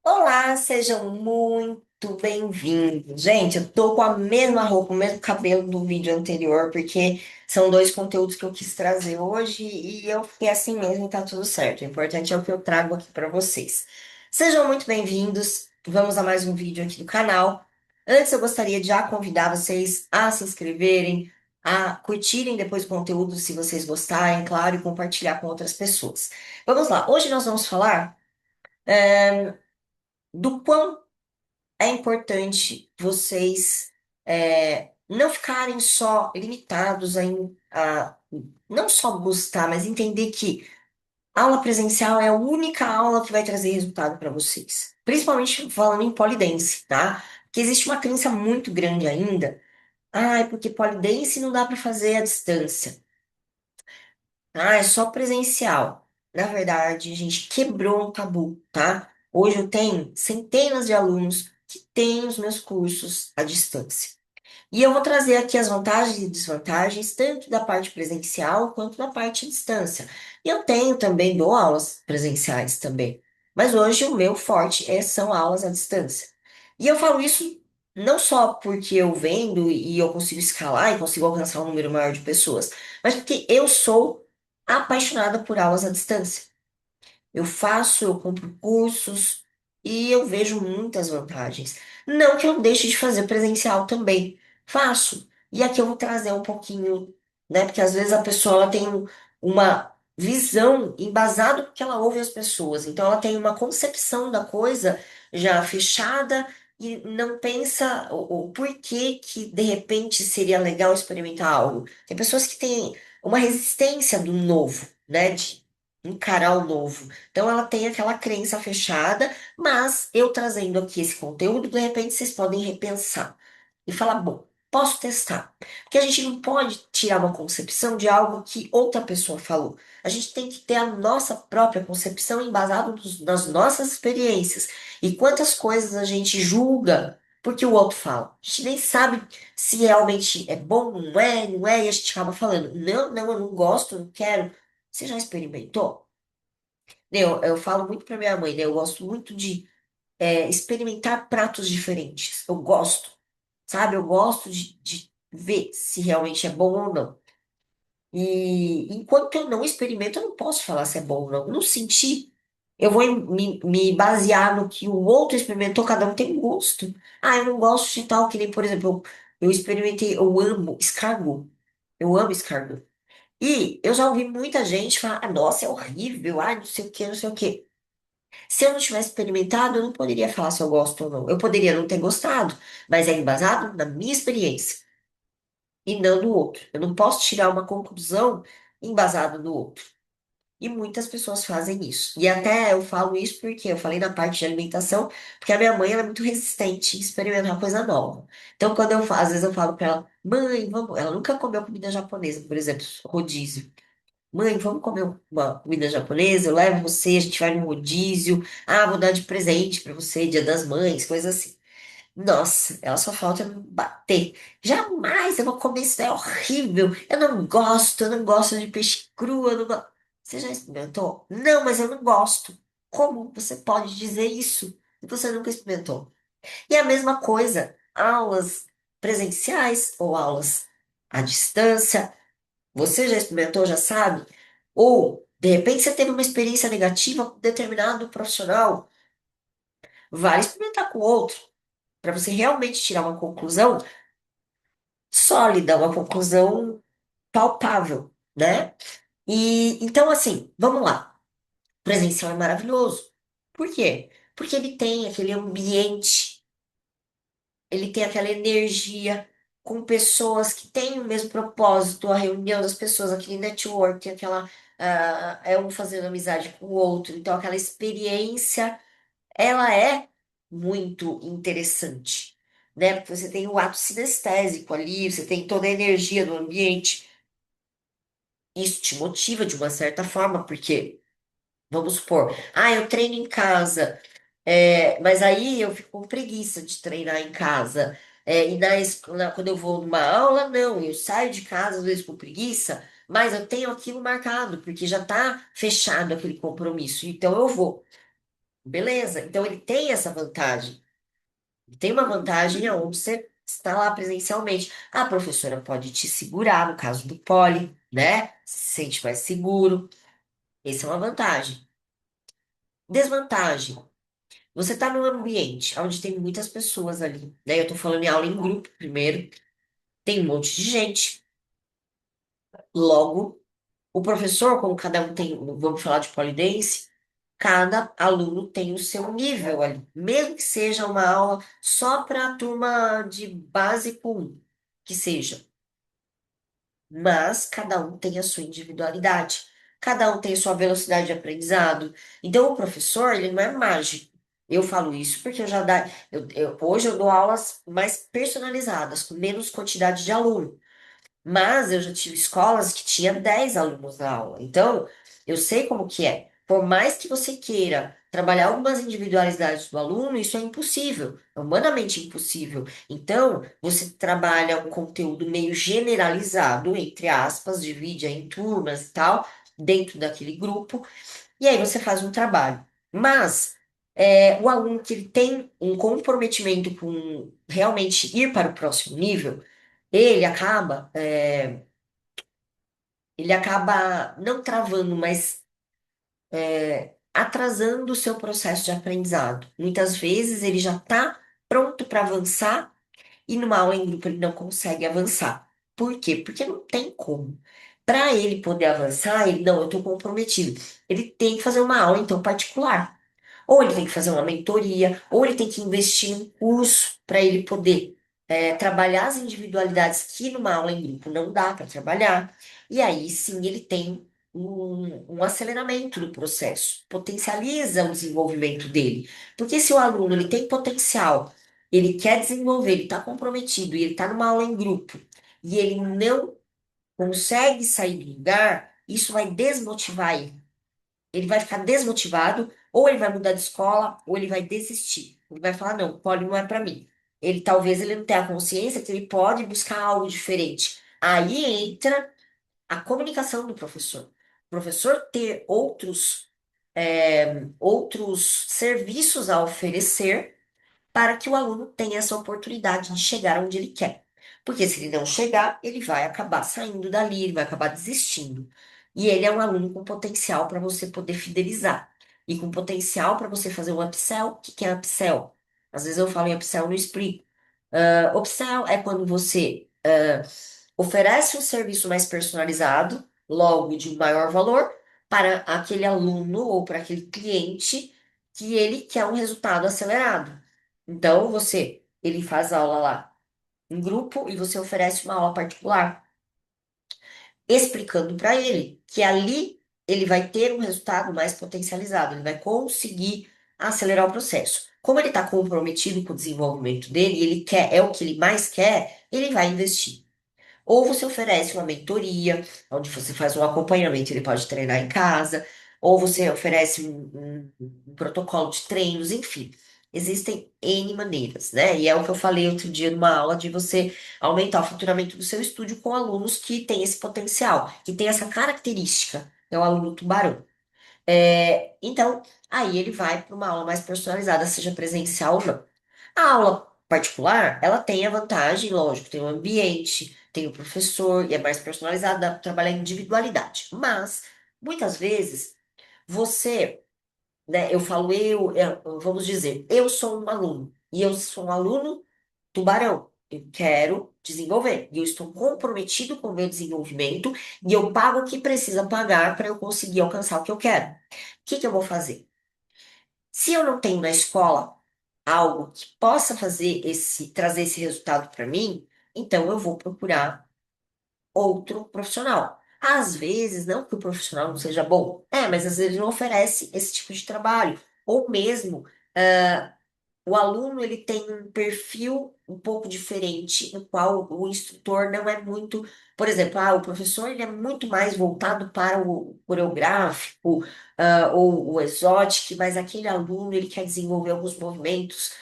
Olá, sejam muito bem-vindos. Gente, eu tô com a mesma roupa, o mesmo cabelo do vídeo anterior, porque são dois conteúdos que eu quis trazer hoje e eu fiquei assim mesmo e tá tudo certo. O importante é o que eu trago aqui pra vocês. Sejam muito bem-vindos. Vamos a mais um vídeo aqui do canal. Antes, eu gostaria de já convidar vocês a se inscreverem, a curtirem depois o conteúdo se vocês gostarem, claro, e compartilhar com outras pessoas. Vamos lá. Hoje nós vamos falar do quão é importante vocês não ficarem só limitados a não só gostar, mas entender que aula presencial é a única aula que vai trazer resultado para vocês. Principalmente falando em polidense, tá? Que existe uma crença muito grande ainda. Ah, é porque polidense não dá para fazer à distância. Ah, é só presencial. Na verdade, a gente quebrou um tabu, tá? Hoje eu tenho centenas de alunos que têm os meus cursos à distância. E eu vou trazer aqui as vantagens e desvantagens, tanto da parte presencial quanto da parte à distância. E eu tenho também, dou aulas presenciais também. Mas hoje o meu forte são aulas à distância. E eu falo isso não só porque eu vendo e eu consigo escalar e consigo alcançar um número maior de pessoas, mas porque eu sou apaixonada por aulas à distância. Eu faço, eu compro cursos e eu vejo muitas vantagens. Não que eu deixe de fazer presencial também. Faço. E aqui eu vou trazer um pouquinho, né? Porque às vezes a pessoa ela tem uma visão embasada porque ela ouve as pessoas. Então ela tem uma concepção da coisa já fechada e não pensa o porquê que de repente seria legal experimentar algo. Tem pessoas que têm uma resistência do novo, né? De encarar o novo. Então ela tem aquela crença fechada, mas eu trazendo aqui esse conteúdo, de repente vocês podem repensar e falar, bom, posso testar. Porque a gente não pode tirar uma concepção de algo que outra pessoa falou. A gente tem que ter a nossa própria concepção embasada nas nossas experiências. E quantas coisas a gente julga porque o outro fala. A gente nem sabe se realmente é bom, não é, não é, e a gente acaba falando, não, não, eu não gosto, não quero. Você já experimentou? Eu falo muito pra minha mãe, né? Eu gosto muito de experimentar pratos diferentes. Eu gosto, sabe? Eu gosto de ver se realmente é bom ou não. E enquanto eu não experimento, eu não posso falar se é bom ou não. Não senti. Eu vou me basear no que o outro experimentou, cada um tem gosto. Ah, eu não gosto de tal, que nem, por exemplo, eu experimentei, eu amo escargot. Eu amo escargot. E eu já ouvi muita gente falar, ah, nossa, é horrível, ah, não sei o que, não sei o que. Se eu não tivesse experimentado, eu não poderia falar se eu gosto ou não. Eu poderia não ter gostado, mas é embasado na minha experiência e não do outro. Eu não posso tirar uma conclusão embasada no outro. E muitas pessoas fazem isso. E até eu falo isso porque eu falei na parte de alimentação, porque a minha mãe ela é muito resistente em experimentar coisa nova. Então, quando às vezes eu falo para ela, mãe, vamos. Ela nunca comeu comida japonesa, por exemplo, rodízio. Mãe, vamos comer uma comida japonesa? Eu levo você, a gente vai no rodízio. Ah, vou dar de presente pra você, Dia das Mães, coisa assim. Nossa, ela só falta me bater. Jamais eu vou comer isso, é horrível. Eu não gosto de peixe cru, eu não gosto. Você já experimentou? Não, mas eu não gosto. Como você pode dizer isso se você nunca experimentou? E a mesma coisa, aulas presenciais ou aulas à distância. Você já experimentou, já sabe? Ou, de repente, você teve uma experiência negativa com determinado profissional. Vale experimentar com outro, para você realmente tirar uma conclusão sólida, uma conclusão palpável, né? E então, assim, vamos lá. Presencial é maravilhoso. Por quê? Porque ele tem aquele ambiente, ele tem aquela energia com pessoas que têm o mesmo propósito, a reunião das pessoas, aquele network, aquela é um fazendo amizade com o outro. Então, aquela experiência, ela é muito interessante, né? Porque você tem o ato sinestésico ali, você tem toda a energia do ambiente. Isso te motiva de uma certa forma, porque, vamos supor, ah, eu treino em casa. Mas aí eu fico com preguiça de treinar em casa. E quando eu vou numa aula, não, eu saio de casa às vezes com preguiça, mas eu tenho aquilo marcado, porque já está fechado aquele compromisso, então eu vou. Beleza, então ele tem essa vantagem. Tem uma vantagem aonde você está lá presencialmente. A professora pode te segurar, no caso do poli, né? Se sente mais seguro. Essa é uma vantagem. Desvantagem. Você está num ambiente onde tem muitas pessoas ali, né? Eu estou falando em aula em grupo primeiro. Tem um monte de gente. Logo, o professor, como cada um tem, vamos falar de polidense, cada aluno tem o seu nível ali. Mesmo que seja uma aula só para a turma de básico 1, que seja. Mas cada um tem a sua individualidade. Cada um tem a sua velocidade de aprendizado. Então, o professor, ele não é mágico. Eu falo isso porque hoje eu dou aulas mais personalizadas, com menos quantidade de aluno. Mas eu já tive escolas que tinha 10 alunos na aula. Então, eu sei como que é. Por mais que você queira trabalhar algumas individualidades do aluno, isso é impossível, é humanamente impossível. Então, você trabalha um conteúdo meio generalizado, entre aspas, divide aí em turmas e tal, dentro daquele grupo, e aí você faz um trabalho. Mas o aluno que ele tem um comprometimento com realmente ir para o próximo nível, ele acaba, é, ele acaba não travando, mas atrasando o seu processo de aprendizado. Muitas vezes ele já está pronto para avançar e numa aula em grupo ele não consegue avançar. Por quê? Porque não tem como. Para ele poder avançar, ele não, eu estou comprometido. Ele tem que fazer uma aula então particular. Ou ele tem que fazer uma mentoria, ou ele tem que investir em um curso para ele poder trabalhar as individualidades que numa aula em grupo não dá para trabalhar. E aí sim ele tem um aceleramento do processo, potencializa o desenvolvimento dele. Porque se o aluno ele tem potencial, ele quer desenvolver, ele está comprometido e ele está numa aula em grupo e ele não consegue sair do lugar, isso vai desmotivar ele. Ele vai ficar desmotivado, ou ele vai mudar de escola, ou ele vai desistir. Ele vai falar, não, poli não é para mim. Ele não tenha a consciência que ele pode buscar algo diferente. Aí entra a comunicação do professor. O professor ter outros serviços a oferecer para que o aluno tenha essa oportunidade de chegar onde ele quer. Porque se ele não chegar, ele vai acabar saindo dali, ele vai acabar desistindo. E ele é um aluno com potencial para você poder fidelizar. E com potencial para você fazer um upsell. O que que é upsell? Às vezes eu falo em upsell e não explico. Upsell é quando você oferece um serviço mais personalizado, logo de maior valor, para aquele aluno ou para aquele cliente que ele quer um resultado acelerado. Então, ele faz aula lá em grupo e você oferece uma aula particular, explicando para ele que ali ele vai ter um resultado mais potencializado, ele vai conseguir acelerar o processo. Como ele está comprometido com o desenvolvimento dele, e ele quer, é o que ele mais quer, ele vai investir. Ou você oferece uma mentoria, onde você faz um acompanhamento, ele pode treinar em casa, ou você oferece um protocolo de treinos, enfim. Existem N maneiras, né? E é o que eu falei outro dia numa aula de você aumentar o faturamento do seu estúdio com alunos que têm esse potencial, que têm essa característica, é o aluno tubarão. Então, aí ele vai para uma aula mais personalizada, seja presencial ou não. A aula particular, ela tem a vantagem, lógico, tem o ambiente, tem o professor, e é mais personalizada, dá para trabalhar em individualidade. Mas, muitas vezes, você, né, eu falo vamos dizer, eu sou um aluno, e eu sou um aluno tubarão. Eu quero desenvolver, e eu estou comprometido com o meu desenvolvimento, e eu pago o que precisa pagar para eu conseguir alcançar o que eu quero. O que que eu vou fazer? Se eu não tenho na escola algo que possa trazer esse resultado para mim, então eu vou procurar outro profissional. Às vezes, não que o profissional não seja bom, mas às vezes ele não oferece esse tipo de trabalho. Ou mesmo, o aluno ele tem um perfil um pouco diferente, no qual o instrutor não é muito, por exemplo, o professor ele é muito mais voltado para o coreográfico, ou o exótico, mas aquele aluno ele quer desenvolver alguns movimentos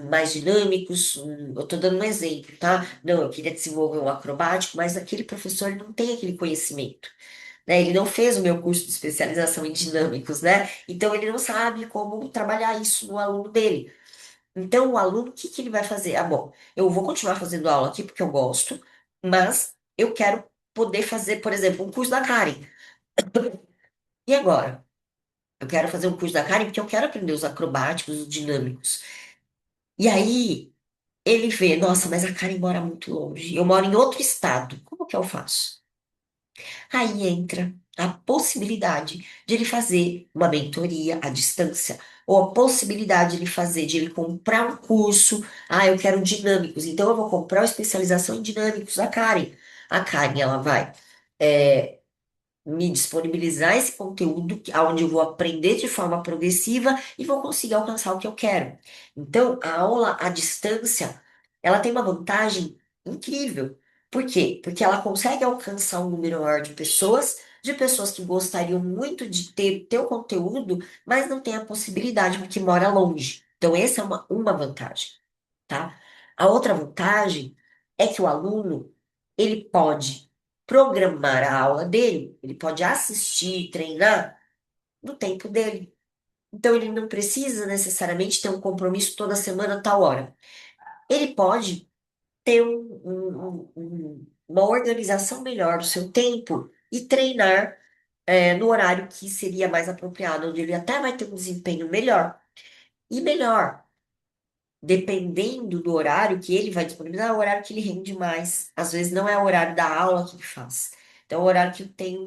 mais dinâmicos. Eu estou dando um exemplo, tá? Não, eu queria desenvolver um acrobático, mas aquele professor ele não tem aquele conhecimento. né? Ele não fez o meu curso de especialização em dinâmicos, né? Então ele não sabe como trabalhar isso no aluno dele. Então o aluno, o que que ele vai fazer? Ah, bom, eu vou continuar fazendo aula aqui porque eu gosto, mas eu quero poder fazer, por exemplo, um curso da Karen. E agora? Eu quero fazer um curso da Karen porque eu quero aprender os acrobáticos, os dinâmicos. E aí ele vê, nossa, mas a Karen mora muito longe. Eu moro em outro estado. Como que eu faço? Aí entra a possibilidade de ele fazer uma mentoria à distância, ou a possibilidade de ele fazer, de ele comprar um curso. Ah, eu quero dinâmicos, então eu vou comprar uma especialização em dinâmicos da Karen. A Karen, ela vai. é, Me disponibilizar esse conteúdo onde eu vou aprender de forma progressiva e vou conseguir alcançar o que eu quero. Então, a aula à distância, ela tem uma vantagem incrível. Por quê? Porque ela consegue alcançar um número maior de pessoas que gostariam muito de ter o conteúdo, mas não tem a possibilidade porque mora longe. Então, essa é uma vantagem, tá? A outra vantagem é que o aluno, ele pode programar a aula dele, ele pode assistir, treinar no tempo dele. Então, ele não precisa necessariamente ter um compromisso toda semana, tal hora. Ele pode ter uma organização melhor do seu tempo e treinar no horário que seria mais apropriado, onde ele até vai ter um desempenho melhor. E melhor, dependendo do horário que ele vai disponibilizar, é o horário que ele rende mais. Às vezes não é o horário da aula que ele faz. Então, é o horário que tem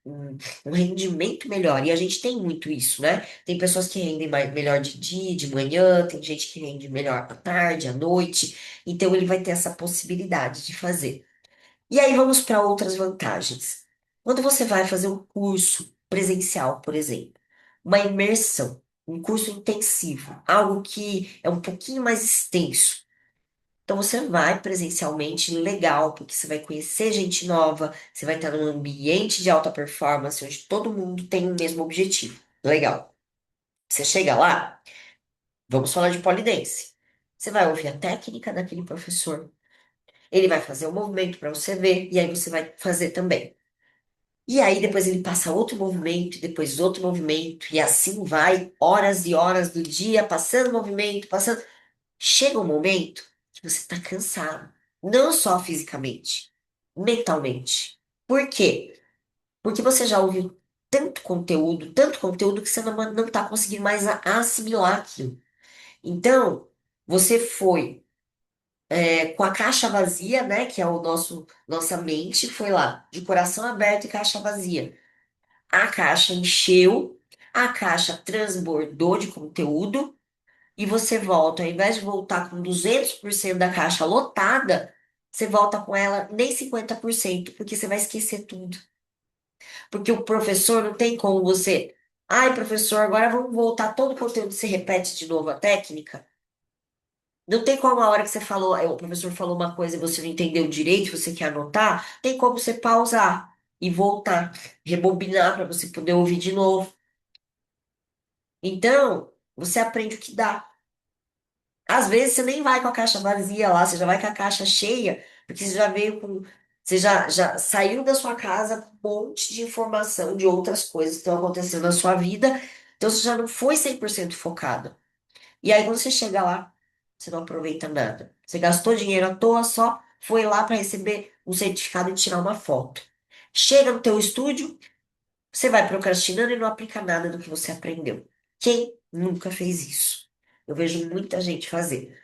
um rendimento melhor. E a gente tem muito isso, né? Tem pessoas que rendem melhor de dia, de manhã, tem gente que rende melhor à tarde, à noite. Então, ele vai ter essa possibilidade de fazer. E aí, vamos para outras vantagens. Quando você vai fazer um curso presencial, por exemplo, uma imersão, um curso intensivo, algo que é um pouquinho mais extenso. Então você vai presencialmente, legal, porque você vai conhecer gente nova, você vai estar num ambiente de alta performance, onde todo mundo tem o mesmo objetivo. Legal. Você chega lá, vamos falar de pole dance. Você vai ouvir a técnica daquele professor. Ele vai fazer o movimento para você ver, e aí você vai fazer também. E aí depois ele passa outro movimento, e depois outro movimento, e assim vai, horas e horas do dia, passando movimento, passando. Chega um momento que você está cansado, não só fisicamente, mentalmente. Por quê? Porque você já ouviu tanto conteúdo que você não está conseguindo mais assimilar aquilo. Então, você foi com a caixa vazia, né, que é o nossa mente, foi lá, de coração aberto e caixa vazia. A caixa encheu, a caixa transbordou de conteúdo e você volta, ao invés de voltar com 200% da caixa lotada, você volta com ela nem 50% porque você vai esquecer tudo. Porque o professor não tem como você. Ai, professor, agora vamos voltar todo o conteúdo, você repete de novo a técnica. Não tem como a hora que você falou, o professor falou uma coisa e você não entendeu direito, você quer anotar, tem como você pausar e voltar, rebobinar para você poder ouvir de novo. Então, você aprende o que dá. Às vezes você nem vai com a caixa vazia lá, você já vai com a caixa cheia, porque você já veio com. Você já saiu da sua casa com um monte de informação de outras coisas que estão acontecendo na sua vida, então você já não foi 100% focado. E aí quando você chega lá, você não aproveita nada. Você gastou dinheiro à toa, só foi lá para receber um certificado e tirar uma foto. Chega no teu estúdio, você vai procrastinando e não aplica nada do que você aprendeu. Quem nunca fez isso? Eu vejo muita gente fazer.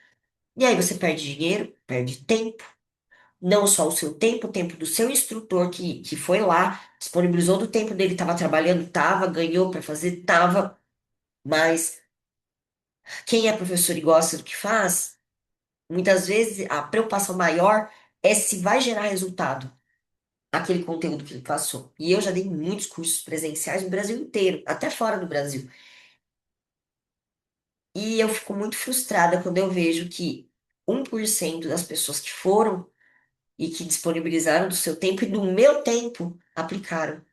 E aí você perde dinheiro, perde tempo, não só o seu tempo, o tempo do seu instrutor que foi lá, disponibilizou do tempo dele, estava trabalhando, estava, ganhou para fazer, estava, mas quem é professor e gosta do que faz, muitas vezes a preocupação maior é se vai gerar resultado aquele conteúdo que ele passou. E eu já dei muitos cursos presenciais no Brasil inteiro, até fora do Brasil. E eu fico muito frustrada quando eu vejo que 1% das pessoas que foram e que disponibilizaram do seu tempo e do meu tempo aplicaram.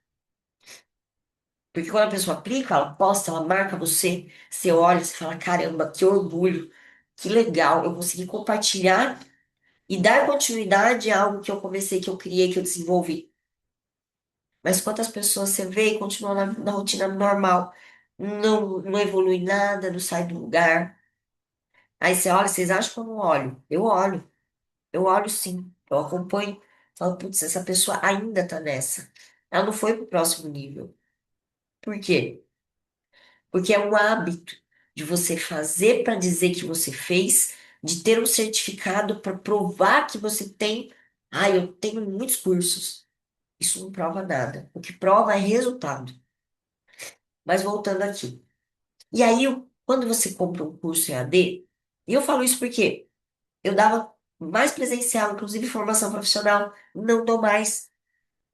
Porque quando a pessoa aplica, ela posta, ela marca você, você olha, você fala, caramba, que orgulho, que legal, eu consegui compartilhar e dar continuidade a algo que eu comecei, que eu criei, que eu desenvolvi. Mas quantas pessoas você vê e continua na rotina normal, não evolui nada, não sai do lugar. Aí você olha, vocês acham que eu não olho? Eu olho sim, eu acompanho. Falo, putz, essa pessoa ainda tá nessa. Ela não foi pro próximo nível. Por quê? Porque é um hábito de você fazer para dizer que você fez, de ter um certificado para provar que você tem. Ah, eu tenho muitos cursos. Isso não prova nada. O que prova é resultado. Mas voltando aqui. E aí, quando você compra um curso em AD, e eu falo isso porque eu dava mais presencial, inclusive formação profissional, não dou mais.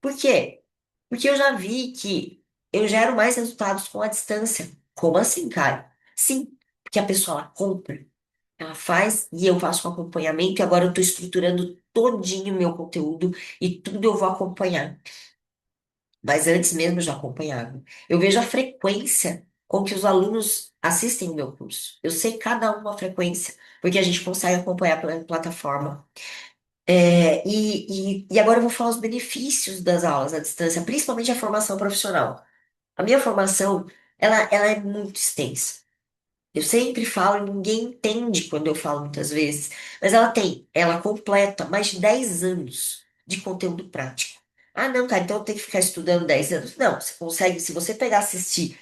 Por quê? Porque eu já vi que eu gero mais resultados com a distância. Como assim, cara? Sim, porque a pessoa ela compra, ela faz e eu faço um acompanhamento e agora eu estou estruturando todinho o meu conteúdo e tudo eu vou acompanhar. Mas antes mesmo eu já acompanhava. Eu vejo a frequência com que os alunos assistem o meu curso. Eu sei cada uma frequência, porque a gente consegue acompanhar pela plataforma. E agora eu vou falar os benefícios das aulas à distância, principalmente a formação profissional. A minha formação, ela é muito extensa. Eu sempre falo e ninguém entende quando eu falo muitas vezes, mas ela completa mais de 10 anos de conteúdo prático. Ah, não, cara, então eu tenho que ficar estudando 10 anos. Não, você consegue, se você pegar e assistir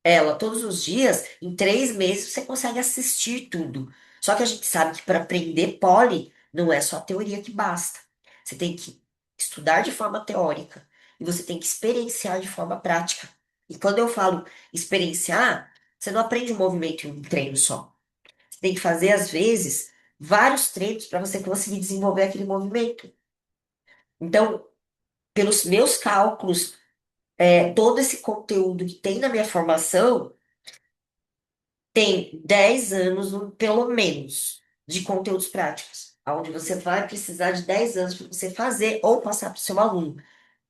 ela todos os dias, em 3 meses você consegue assistir tudo. Só que a gente sabe que para aprender poli, não é só a teoria que basta. Você tem que estudar de forma teórica e você tem que experienciar de forma prática. E quando eu falo experienciar, você não aprende um movimento em um treino só. Você tem que fazer, às vezes, vários treinos para você conseguir desenvolver aquele movimento. Então, pelos meus cálculos, todo esse conteúdo que tem na minha formação tem 10 anos, pelo menos, de conteúdos práticos, onde você vai precisar de 10 anos para você fazer ou passar para o seu aluno,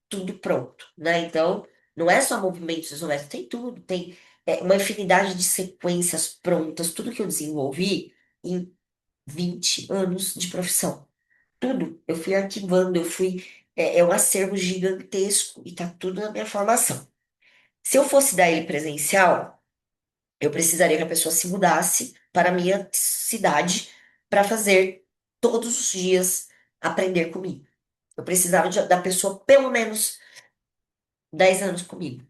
tudo pronto, né? Então, não é só movimentos isométricos, tem tudo, tem uma infinidade de sequências prontas, tudo que eu desenvolvi em 20 anos de profissão. Tudo, eu fui arquivando, é um acervo gigantesco e tá tudo na minha formação. Se eu fosse dar ele presencial, eu precisaria que a pessoa se mudasse para a minha cidade para fazer todos os dias aprender comigo. Eu precisava da pessoa pelo menos 10 anos comigo.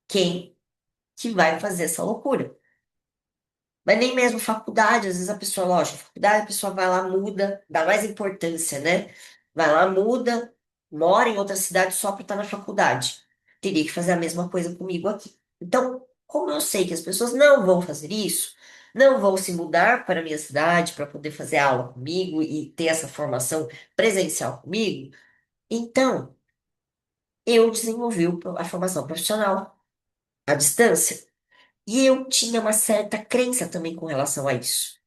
Quem que vai fazer essa loucura? Mas nem mesmo faculdade, às vezes a pessoa, lógico, faculdade, a pessoa vai lá, muda, dá mais importância, né? Vai lá, muda, mora em outra cidade só para estar na faculdade. Teria que fazer a mesma coisa comigo aqui. Então, como eu sei que as pessoas não vão fazer isso, não vão se mudar para a minha cidade para poder fazer aula comigo e ter essa formação presencial comigo, então eu desenvolvi a formação profissional à distância. E eu tinha uma certa crença também com relação a isso.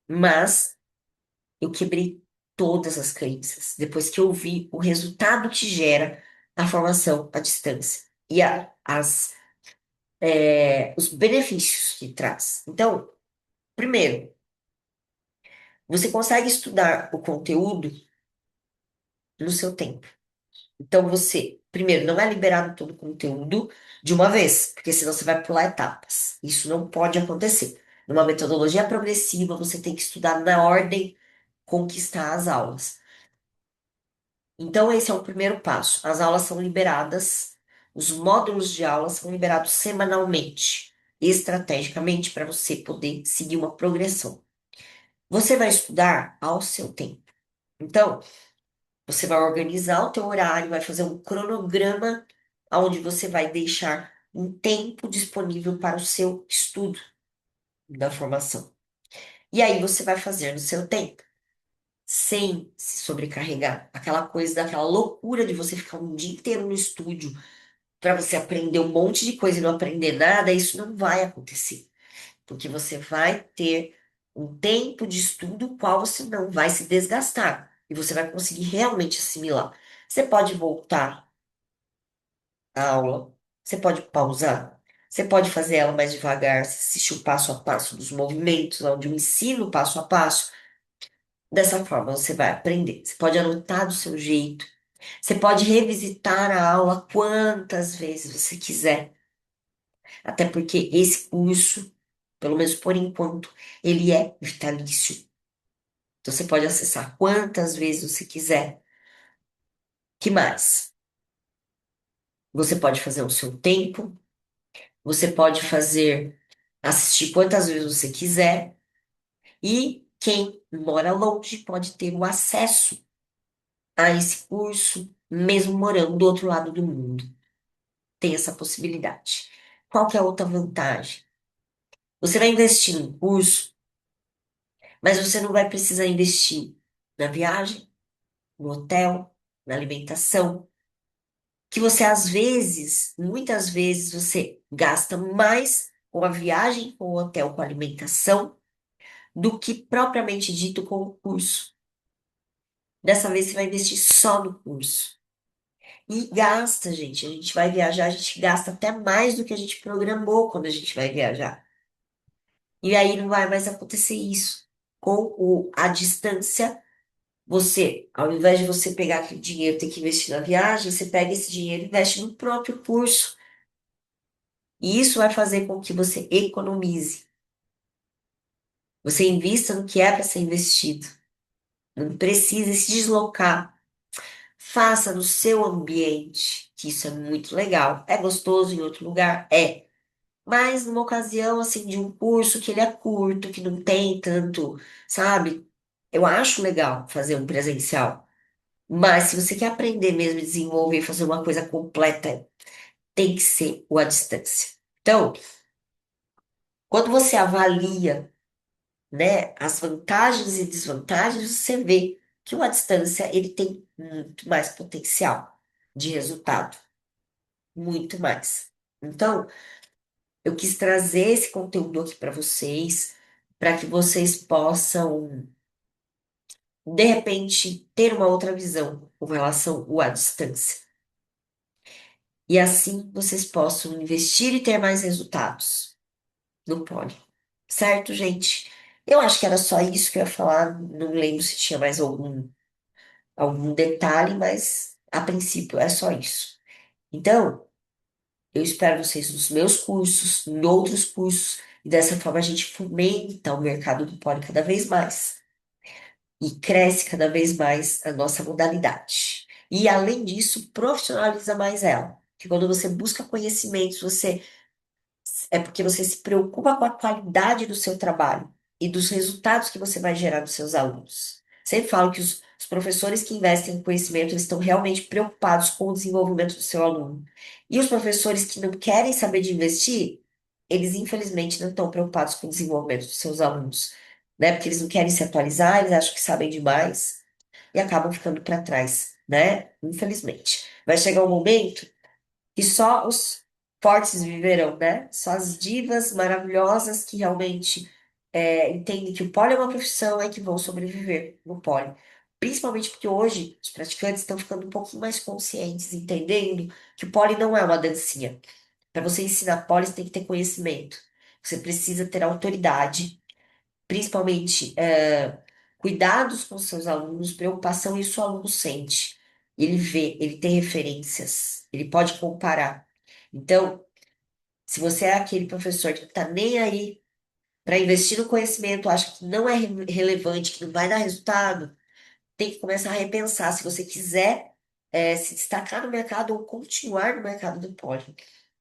Mas eu quebrei todas as crenças depois que eu vi o resultado que gera a formação à distância e os benefícios que traz. Então, primeiro, você consegue estudar o conteúdo no seu tempo. Então, você, primeiro, não é liberado todo o conteúdo de uma vez, porque senão você vai pular etapas. Isso não pode acontecer. Numa metodologia progressiva, você tem que estudar na ordem com que está as aulas. Então, esse é o primeiro passo. As aulas são liberadas, os módulos de aula são liberados semanalmente, estrategicamente, para você poder seguir uma progressão. Você vai estudar ao seu tempo. Então, você vai organizar o teu horário, vai fazer um cronograma onde você vai deixar um tempo disponível para o seu estudo da formação. E aí você vai fazer no seu tempo, sem se sobrecarregar. Aquela coisa daquela loucura de você ficar um dia inteiro no estúdio para você aprender um monte de coisa e não aprender nada, isso não vai acontecer. Porque você vai ter um tempo de estudo qual você não vai se desgastar. E você vai conseguir realmente assimilar. Você pode voltar à aula, você pode pausar, você pode fazer ela mais devagar, assistir o passo a passo dos movimentos, onde eu ensino o passo a passo. Dessa forma você vai aprender. Você pode anotar do seu jeito. Você pode revisitar a aula quantas vezes você quiser, até porque esse curso, pelo menos por enquanto, ele é vitalício. Então você pode acessar quantas vezes você quiser. Que mais? Você pode fazer o seu tempo, você pode assistir quantas vezes você quiser, e quem mora longe pode ter o acesso a esse curso, mesmo morando do outro lado do mundo. Tem essa possibilidade. Qual que é a outra vantagem? Você vai investir num curso, mas você não vai precisar investir na viagem, no hotel, na alimentação, que você às vezes, muitas vezes, você gasta mais com a viagem, com o hotel, com a alimentação, do que propriamente dito com o curso. Dessa vez você vai investir só no curso. E gasta, gente. A gente vai viajar, a gente gasta até mais do que a gente programou quando a gente vai viajar. E aí não vai mais acontecer isso. A distância, você, ao invés de você pegar aquele dinheiro e ter que investir na viagem, você pega esse dinheiro e investe no próprio curso. E isso vai fazer com que você economize. Você invista no que é para ser investido. Não precisa se deslocar. Faça no seu ambiente, que isso é muito legal. É gostoso em outro lugar? É. Mas numa ocasião, assim, de um curso que ele é curto, que não tem tanto, sabe? Eu acho legal fazer um presencial. Mas se você quer aprender mesmo, desenvolver, fazer uma coisa completa, tem que ser o à distância. Então, quando você avalia, né, as vantagens e desvantagens, você vê que o à distância, ele tem muito mais potencial de resultado. Muito mais. Então, eu quis trazer esse conteúdo aqui para que vocês possam, de repente, ter uma outra visão com relação à distância. E assim vocês possam investir e ter mais resultados no Poli. Certo, gente? Eu acho que era só isso que eu ia falar. Não lembro se tinha mais algum detalhe, mas a princípio é só isso. Então, eu espero vocês nos meus cursos, em outros cursos, e dessa forma a gente fomenta o mercado do poli cada vez mais e cresce cada vez mais a nossa modalidade. E além disso, profissionaliza mais ela. Que quando você busca conhecimentos, é porque você se preocupa com a qualidade do seu trabalho e dos resultados que você vai gerar dos seus alunos. Sempre falo que os professores que investem em conhecimento, eles estão realmente preocupados com o desenvolvimento do seu aluno. E os professores que não querem saber de investir, eles infelizmente não estão preocupados com o desenvolvimento dos seus alunos, né? Porque eles não querem se atualizar, eles acham que sabem demais e acabam ficando para trás, né? Infelizmente. Vai chegar um momento que só os fortes viverão, né? Só as divas maravilhosas que realmente entendem que o pole é uma profissão é que vão sobreviver no pole. Principalmente porque hoje os praticantes estão ficando um pouquinho mais conscientes, entendendo que o pole não é uma dancinha. Para você ensinar pole, você tem que ter conhecimento. Você precisa ter autoridade, principalmente cuidados com seus alunos, preocupação, e isso o aluno sente. Ele vê, ele tem referências, ele pode comparar. Então, se você é aquele professor que não está nem aí para investir no conhecimento, acha que não é relevante, que não vai dar resultado, tem que começar a repensar se você quiser se destacar no mercado ou continuar no mercado do poli.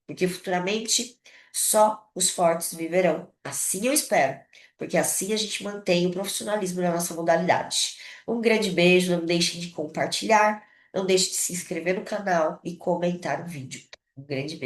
Porque futuramente só os fortes viverão. Assim eu espero. Porque assim a gente mantém o profissionalismo na nossa modalidade. Um grande beijo, não deixem de compartilhar, não deixe de se inscrever no canal e comentar o vídeo. Um grande beijo.